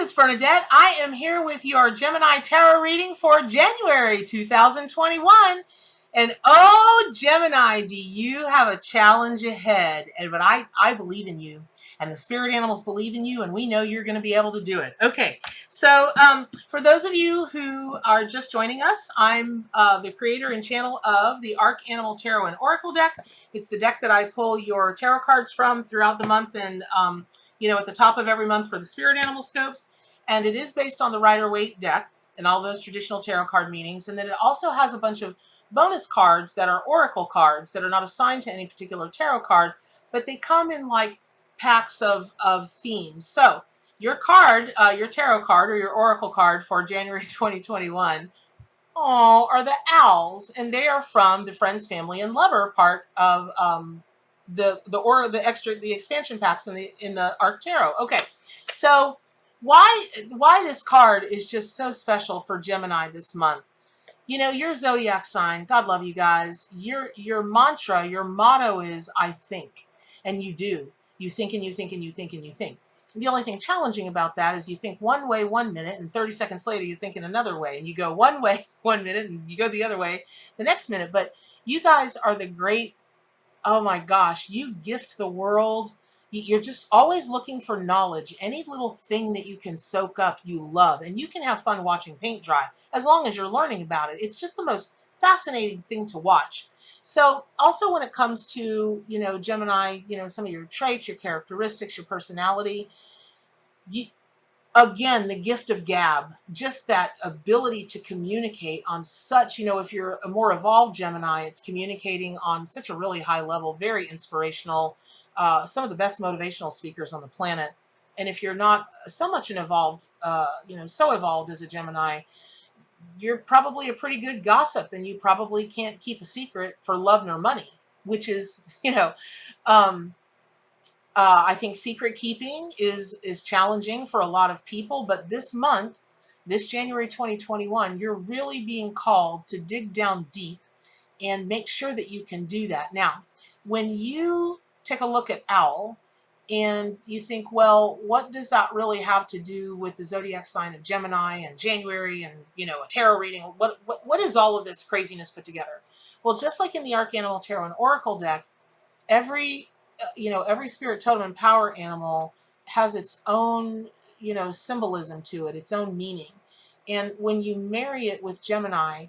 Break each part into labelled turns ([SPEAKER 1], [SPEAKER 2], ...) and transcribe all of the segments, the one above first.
[SPEAKER 1] it's Bernadette. I am here with your Gemini Tarot reading for January 2021. And oh, Gemini, do you have a challenge ahead? But I believe in you, and the spirit animals believe in you, and we know you're going to be able to do it. Okay, so for those of you who are just joining us, I'm the creator and channel of the Arc Animal Tarot and Oracle deck. It's the deck that I pull your tarot cards from throughout the month, and at the top of every month for the spirit animal scopes. And it is based on the Rider-Waite deck and all those traditional tarot card meanings. And then it also has a bunch of bonus cards that are oracle cards that are not assigned to any particular tarot card, but they come in like packs of themes. So your card, your tarot card or your oracle card for January 2021, are the owls, and they are from the Friends, Family, and Lover part of the expansion packs in the Arc Tarot. Okay, so why this card is just so special for Gemini this month? Your zodiac sign, God love you guys. Your mantra, your motto is I think, and you do. You think and you think and you think and you think. The only thing challenging about that is you think one way 1 minute, and 30 seconds later you think in another way, and you go one way 1 minute and you go the other way the next minute. But you guys are the great, oh my gosh, you gift the world. You're just always looking for knowledge. Any little thing that you can soak up, you love. And you can have fun watching paint dry as long as you're learning about it. It's just the most fascinating thing to watch. So also when it comes to, Gemini, some of your traits, your characteristics, your personality, again, the gift of gab, just that ability to communicate on such, if you're a more evolved Gemini, it's communicating on such a really high level, very inspirational, some of the best motivational speakers on the planet. And if you're not so much an evolved, so evolved as a Gemini, you're probably a pretty good gossip, and you probably can't keep a secret for love nor money, which is, I think secret keeping is challenging for a lot of people, but this month, this January 2021, you're really being called to dig down deep and make sure that you can do that. Now, when you take a look at owl and you think, well, what does that really have to do with the zodiac sign of Gemini and January and, a tarot reading? What is all of this craziness put together? Well, just like in the Arc Animal Tarot and Oracle deck, every spirit totem and power animal has its own, symbolism to it, its own meaning. And when you marry it with Gemini,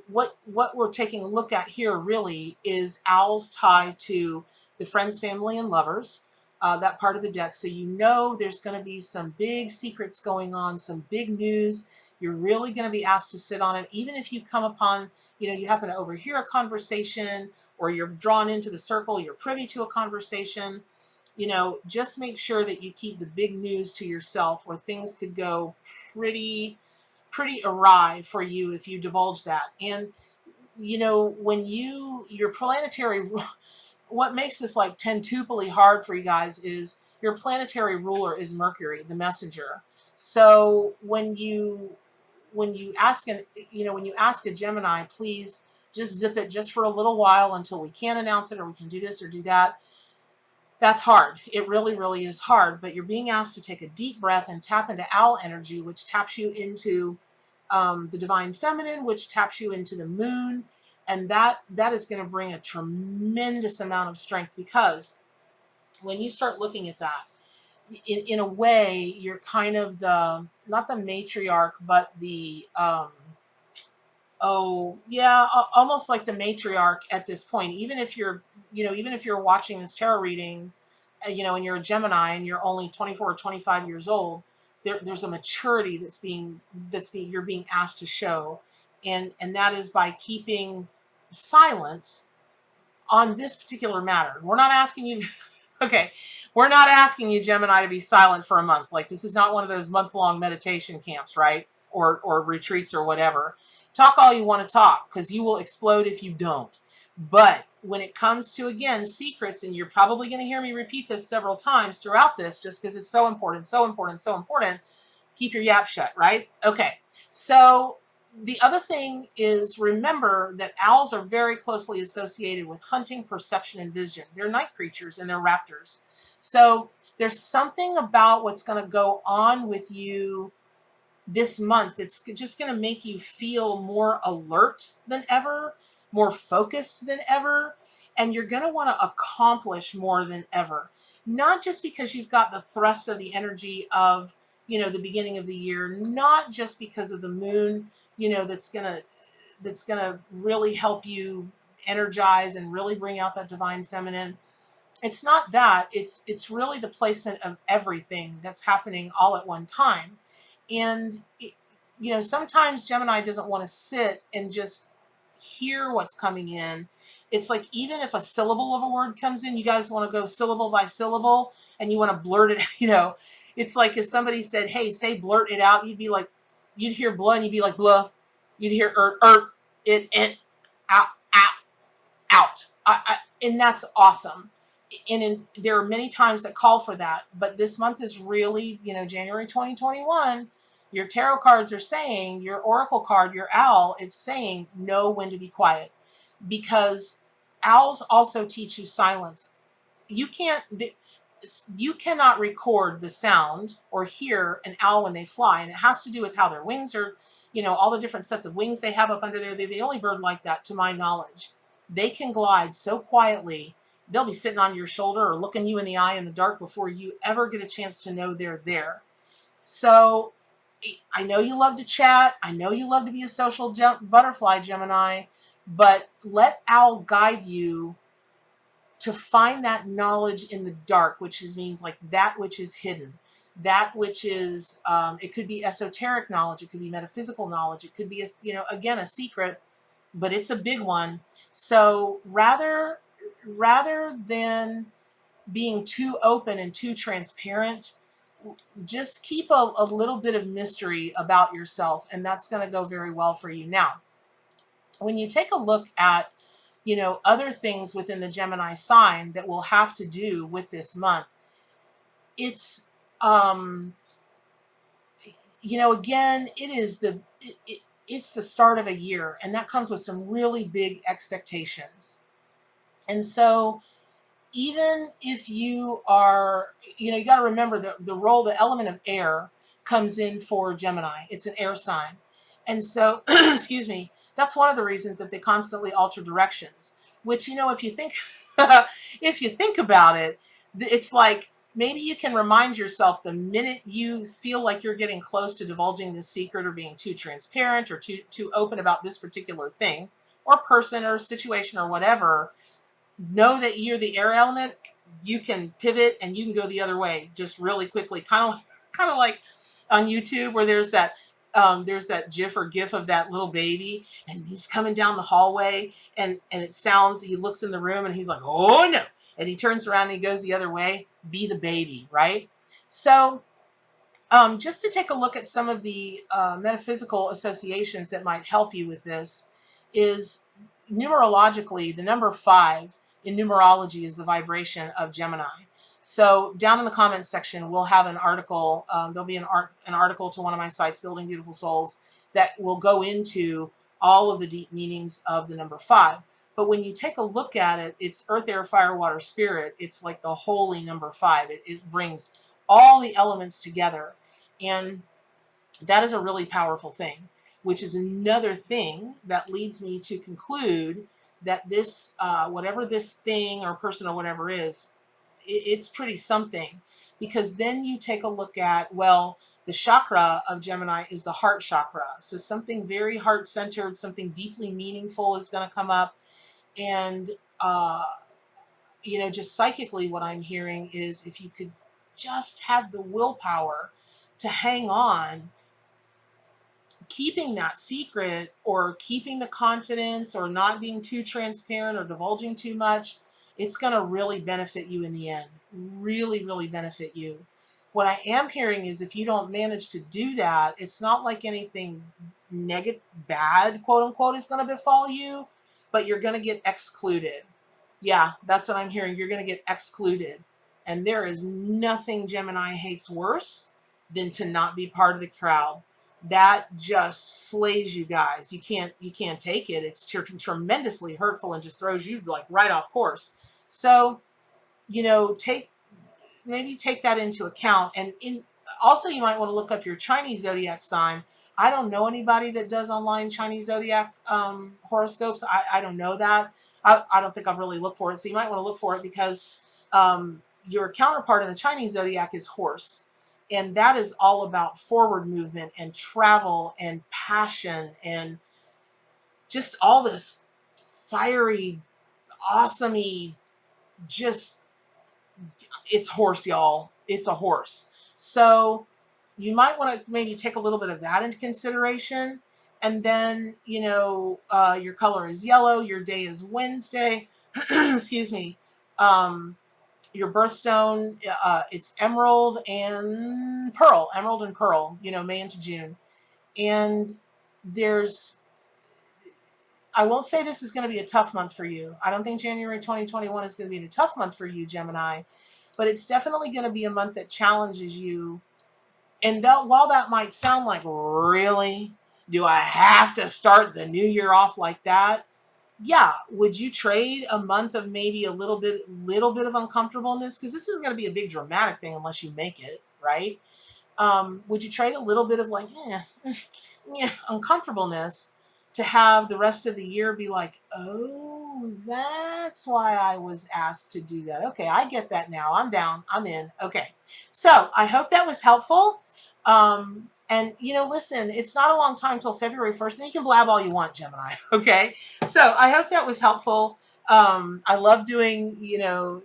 [SPEAKER 1] what we're taking a look at here really is owls tied to the Friends, Family, and Lovers, that part of the deck. So there's going to be some big secrets going on, some big news. You're really going to be asked to sit on it. Even if you come upon, you happen to overhear a conversation, or you're drawn into the circle, you're privy to a conversation, just make sure that you keep the big news to yourself, or things could go pretty awry for you if you divulge that. And, when your planetary, what makes this like tentuply hard for you guys is your planetary ruler is Mercury, the messenger. So when you ask a Gemini, please just zip it just for a little while until we can announce it, or we can do this or do that. That's hard. It really, really is hard. But you're being asked to take a deep breath and tap into owl energy, which taps you into the divine feminine, which taps you into the moon. And that is going to bring a tremendous amount of strength, because when you start looking at that, in a way, you're kind of not the matriarch, but the, almost like the matriarch at this point. Even if you're watching this tarot reading, and you're a Gemini and you're only 24 or 25 years old, there's a maturity you're being asked to show. And that is by keeping silence on this particular matter. We're not asking you, okay, we're not asking you, Gemini, to be silent for a month. Like, this is not one of those month-long meditation camps, right? Or retreats or whatever. Talk all you want to talk, because you will explode if you don't. But when it comes to, again, secrets, and you're probably going to hear me repeat this several times throughout this, just because it's so important, so important, so important, keep your yap shut, right? Okay, so the other thing is, remember that owls are very closely associated with hunting, perception, and vision. They're night creatures, and they're raptors. So there's something about what's going to go on with you this month. It's just going to make you feel more alert than ever, more focused than ever, and you're going to want to accomplish more than ever. Not just because you've got the thrust of the energy of, the beginning of the year, not just because of the moon, that's going to really help you energize and really bring out that divine feminine. It's not that. It's really the placement of everything that's happening all at one time. And sometimes Gemini doesn't want to sit and just hear what's coming in. It's like, even if a syllable of a word comes in, you guys want to go syllable by syllable and you want to blurt it. It's like if somebody said, hey, say blurt it out, you'd hear blah and you'd be like blah. You'd hear it, out, out. And that's awesome. And there are many times that call for that, but this month is really, January 2021, your tarot cards are saying, your oracle card, your owl, it's saying know when to be quiet, because owls also teach you silence. You cannot record the sound or hear an owl when they fly, and it has to do with how their wings are, all the different sets of wings they have up under there. They're the only bird like that, to my knowledge. They can glide so quietly. They'll be sitting on your shoulder or looking you in the eye in the dark before you ever get a chance to know they're there. So I know you love to chat. I know you love to be a social butterfly, Gemini, but let owl guide you to find that knowledge in the dark, which means like that which is hidden, that which is, it could be esoteric knowledge. It could be metaphysical knowledge. It could be, again, a secret, but it's a big one. So rather than being too open and too transparent, just keep a little bit of mystery about yourself, and that's going to go very well for you. Now, when you take a look at, other things within the Gemini sign that will have to do with this month, it's, again, it's the start of a year, and that comes with some really big expectations. And so even if you are, you got to remember the element of air comes in for Gemini. It's an air sign. And so, excuse me, that's one of the reasons that they constantly alter directions, which, if you think, if you think about it, it's like, maybe you can remind yourself the minute you feel like you're getting close to divulging this secret or being too transparent or too open about this particular thing or person or situation or whatever, know that you're the air element. You can pivot and you can go the other way just really quickly, kind of like on YouTube where there's that GIF or GIF of that little baby, and he's coming down the hallway, and it sounds. He looks in the room and he's like, "Oh no!" and he turns around and he goes the other way. Be the baby, right? So, just to take a look at some of the metaphysical associations that might help you with this is numerologically, the number 5 in numerology is the vibration of Gemini. So down in the comments section, we'll have an article. There'll be an article to one of my sites, Building Beautiful Souls, that will go into all of the deep meanings of the number 5. But when you take a look at it, it's earth, air, fire, water, spirit. It's like the holy number 5. It brings all the elements together. And that is a really powerful thing, which is another thing that leads me to conclude that this, whatever this thing or person or whatever is, it's pretty something. Because then you take a look at, well, the chakra of Gemini is the heart chakra. So something very heart-centered, something deeply meaningful is going to come up. And, just psychically what I'm hearing is if you could just have the willpower to hang on, keeping that secret or keeping the confidence or not being too transparent or divulging too much, it's going to really benefit you in the end. Really, really benefit you. What I am hearing is if you don't manage to do that, it's not like anything negative, bad, quote unquote, is going to befall you, but you're going to get excluded. Yeah, that's what I'm hearing. You're going to get excluded. And there is nothing Gemini hates worse than to not be part of the crowd. That just slays you guys. You can't take it. It's tremendously hurtful and just throws you like right off course. So, maybe take that into account. And also, you might want to look up your Chinese zodiac sign. I don't know anybody that does online Chinese zodiac horoscopes. I don't know that. I don't think I've really looked for it. So you might want to look for it, because your counterpart in the Chinese zodiac is horse. And that is all about forward movement and travel and passion and just all this fiery, awesome-y, just, it's horse, y'all. It's a horse. So you might want to maybe take a little bit of that into consideration. And then, your color is yellow. Your day is Wednesday. Excuse me. Your birthstone, it's emerald and pearl. Emerald and pearl, May into June. And I won't say this is going to be a tough month for you. I don't think January 2021 is going to be a tough month for you, Gemini. But it's definitely going to be a month that challenges you. And while that might sound like, really? Do I have to start the new year off like that? Yeah. Would you trade a month of maybe a little bit of uncomfortableness? Because this is going to be a big dramatic thing unless you make it, right? Would you trade a little bit of uncomfortableness to have the rest of the year be like, oh, that's why I was asked to do that. Okay, I get that now. I'm down. I'm in. Okay. So I hope that was helpful. And, listen, it's not a long time till February 1st. Then you can blab all you want, Gemini. Okay. So I hope that was helpful. I love doing,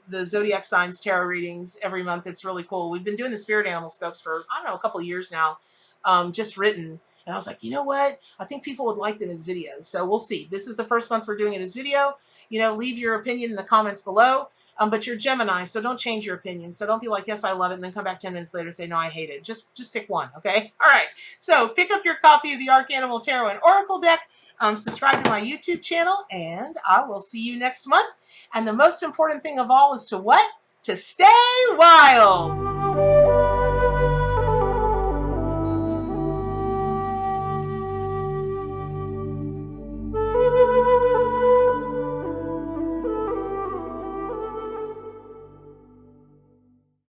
[SPEAKER 1] the zodiac signs tarot readings every month. It's really cool. We've been doing the spirit animal scopes for, I don't know, a couple of years now, just written. And I was like, you know what? I think people would like them as videos. So we'll see. This is the first month we're doing it as video. Leave your opinion in the comments below. But you're Gemini, so don't change your opinion. So don't be like, yes, I love it, and then come back 10 minutes later and say, no, I hate it. Just pick one, okay? All right. So pick up your copy of the Arcanimal Tarot and Oracle deck. Subscribe to my YouTube channel, and I will see you next month. And the most important thing of all is to what? To stay wild.